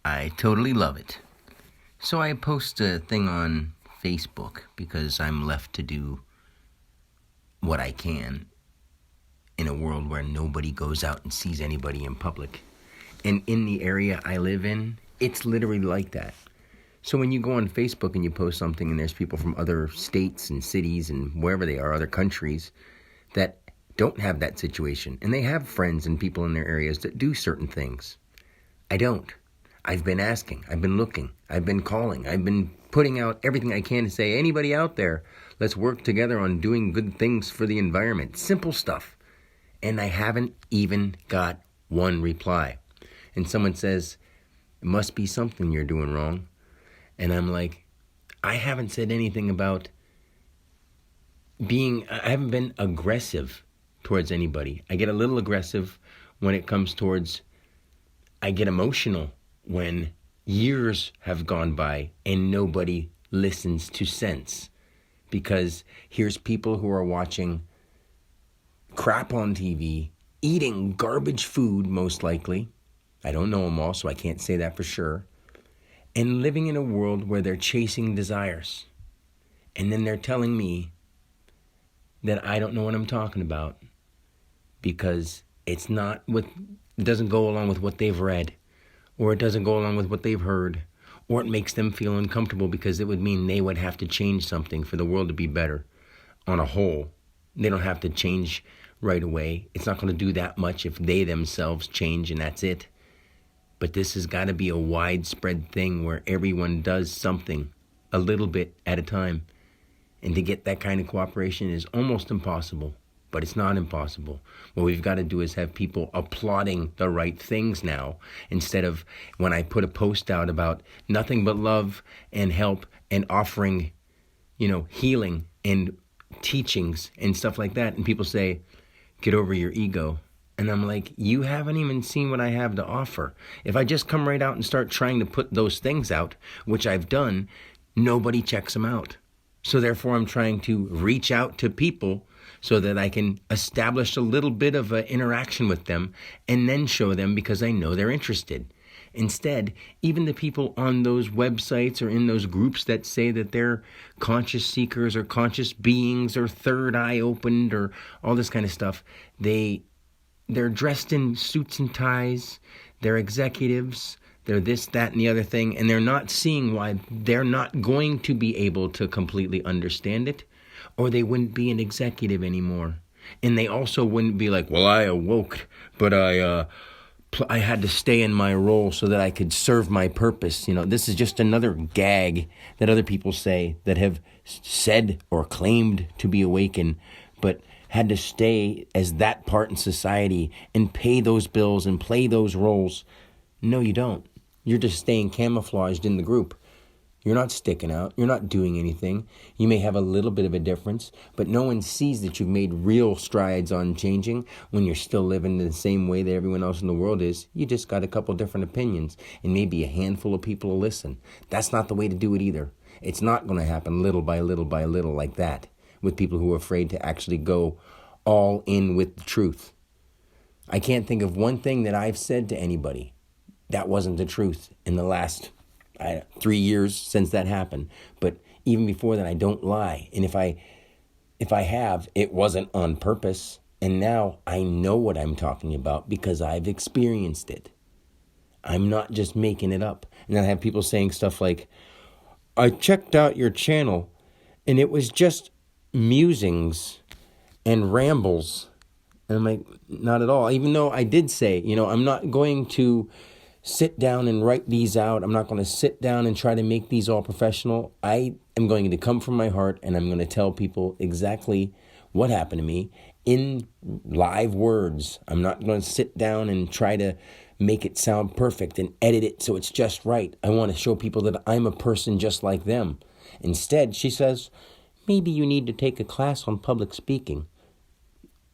I totally love it. So I post a thing on Facebook because I'm left to do what I can in a world where nobody goes out and sees anybody in public. And in the area I live in, it's literally like that. So when you go on Facebook and you post something and there's people from other states and cities and wherever they are, other countries, that don't have that situation. And they have friends and people in their areas that do certain things. I don't. I've been asking. I've been looking. I've been calling. I've been putting out everything I can to say, anybody out there, let's work together on doing good things for the environment. Simple stuff. And I haven't even got one reply. And someone says, it must be something you're doing wrong. And I'm like, I haven't said anything about I haven't been aggressive towards anybody. I get a little aggressive when it comes towards, I get emotional when years have gone by and nobody listens to sense. Because here's people who are watching crap on TV, eating garbage food most likely. I don't know them all, so I can't say that for sure. And living in a world where they're chasing desires. And then they're telling me that I don't know what I'm talking about because it doesn't go along with what they've read, or it doesn't go along with what they've heard, or it makes them feel uncomfortable because it would mean they would have to change something for the world to be better on a whole. They don't have to change right away. It's not going to do that much if they themselves change and that's it. But this has got to be a widespread thing where everyone does something a little bit at a time. And to get that kind of cooperation is almost impossible, but it's not impossible. What we've got to do is have people applauding the right things now, instead of when I put a post out about nothing but love and help and offering, healing and teachings and stuff like that. And people say, get over your ego. And I'm like, you haven't even seen what I have to offer. If I just come right out and start trying to put those things out, which I've done, nobody checks them out. So therefore, I'm trying to reach out to people so that I can establish a little bit of an interaction with them and then show them because I know they're interested. Instead, even the people on those websites or in those groups that say that they're conscious seekers or conscious beings or third eye opened or all this kind of stuff, they're dressed in suits and ties, they're executives, they're this, that, and the other thing, and they're not seeing why they're not going to be able to completely understand it, or they wouldn't be an executive anymore. And they also wouldn't be like, well, I awoke, but I had to stay in my role so that I could serve my purpose. This is just another gag that other people say that have said or claimed to be awakened, but had to stay as that part in society and pay those bills and play those roles. No, you don't. You're just staying camouflaged in the group. You're not sticking out. You're not doing anything. You may have a little bit of a difference, but no one sees that you've made real strides on changing when you're still living the same way that everyone else in the world is. You just got a couple different opinions and maybe a handful of people will listen. That's not the way to do it either. It's not going to happen little by little by little like that with people who are afraid to actually go all in with the truth. I can't think of one thing that I've said to anybody that wasn't the truth in the last 3 years since that happened. But even before that, I don't lie. And if I have, it wasn't on purpose. And now I know what I'm talking about because I've experienced it. I'm not just making it up. And then I have people saying stuff like, I checked out your channel and it was just musings and rambles. And I'm like, not at all. Even though I did say, I'm not going to sit down and write these out. I'm not going to sit down and try to make these all professional. I am going to come from my heart and I'm going to tell people exactly what happened to me in live words. I'm not going to sit down and try to make it sound perfect and edit it so it's just right. I want to show people that I'm a person just like them. Instead, she says, maybe you need to take a class on public speaking.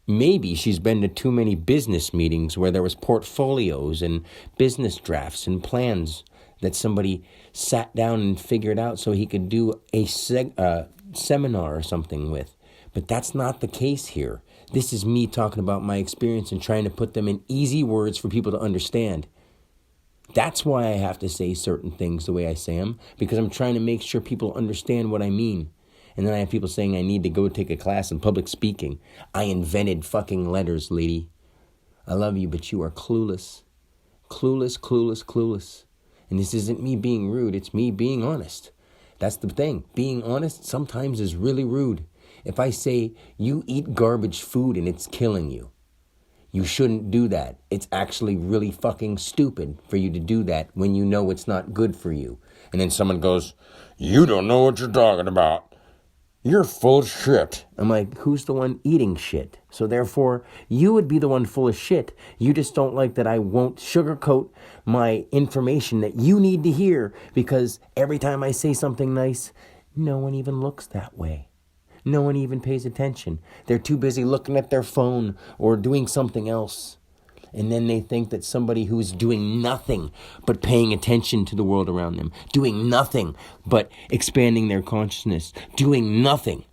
Maybe she's been to too many business meetings where there was portfolios and business drafts and plans that somebody sat down and figured out so he could do a seminar or something with. But that's not the case here. This is me talking about my experience and trying to put them in easy words for people to understand. That's why I have to say certain things the way I say them, because I'm trying to make sure people understand what I mean. And then I have people saying I need to go take a class in public speaking. I invented fucking letters, lady. I love you, but you are clueless. Clueless, clueless, clueless. And this isn't me being rude, it's me being honest. That's the thing. Being honest sometimes is really rude. If I say, you eat garbage food and it's killing you, you shouldn't do that. It's actually really fucking stupid for you to do that when you know it's not good for you. And then someone goes, you don't know what you're talking about. You're full of shit. I'm like, who's the one eating shit? So therefore, you would be the one full of shit. You just don't like that I won't sugarcoat my information that you need to hear, because every time I say something nice, no one even looks that way. No one even pays attention. They're too busy looking at their phone or doing something else. And then they think that somebody who's doing nothing but paying attention to the world around them, doing nothing but expanding their consciousness, doing nothing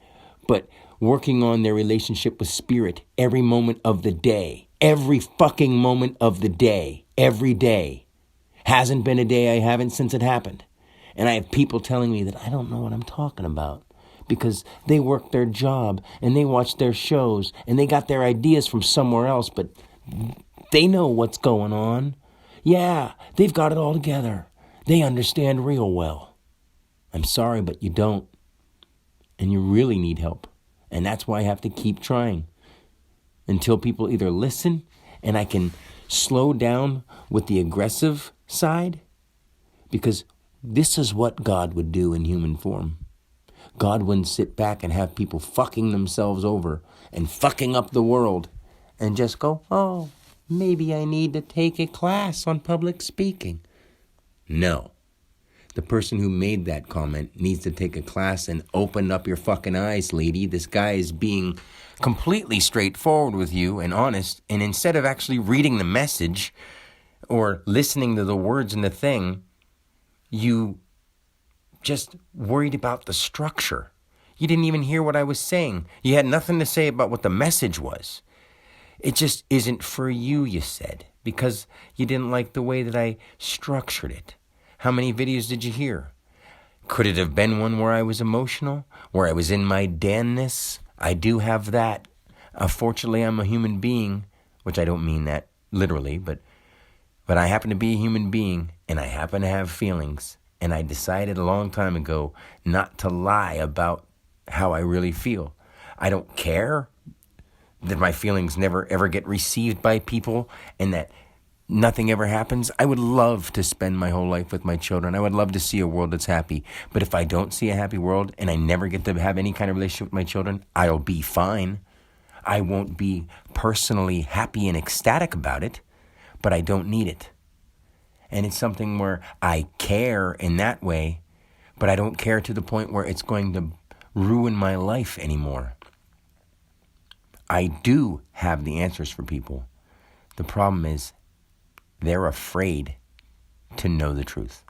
but working on their relationship with spirit every moment of the day, every fucking moment of the day, every day. Hasn't been a day I haven't since it happened. And I have people telling me that I don't know what I'm talking about, because they work their job and they watch their shows and they got their ideas from somewhere else, but they know what's going on. Yeah, they've got it all together. They understand real well. I'm sorry, but you don't. And you really need help. And that's why I have to keep trying until people either listen and I can slow down with the aggressive side, because this is what God would do in human form. God wouldn't sit back and have people fucking themselves over and fucking up the world and just go, oh, maybe I need to take a class on public speaking. No. The person who made that comment needs to take a class and open up your fucking eyes, lady. This guy is being completely straightforward with you and honest, and instead of actually reading the message or listening to the words in the thing, you just worried about the structure. You didn't even hear what I was saying. You had nothing to say about what the message was. It just isn't for you, you said, because you didn't like the way that I structured it. How many videos did you hear? Could it have been one where I was emotional, where I was in my danness? I do have that. Fortunately, I'm a human being, which I don't mean that literally, but I happen to be a human being, and I happen to have feelings. And I decided a long time ago not to lie about how I really feel. I don't care that my feelings never ever get received by people and that nothing ever happens. I would love to spend my whole life with my children. I would love to see a world that's happy. But if I don't see a happy world and I never get to have any kind of relationship with my children, I'll be fine. I won't be personally happy and ecstatic about it, but I don't need it. And it's something where I care in that way, but I don't care to the point where it's going to ruin my life anymore. I do have the answers for people. The problem is they're afraid to know the truth.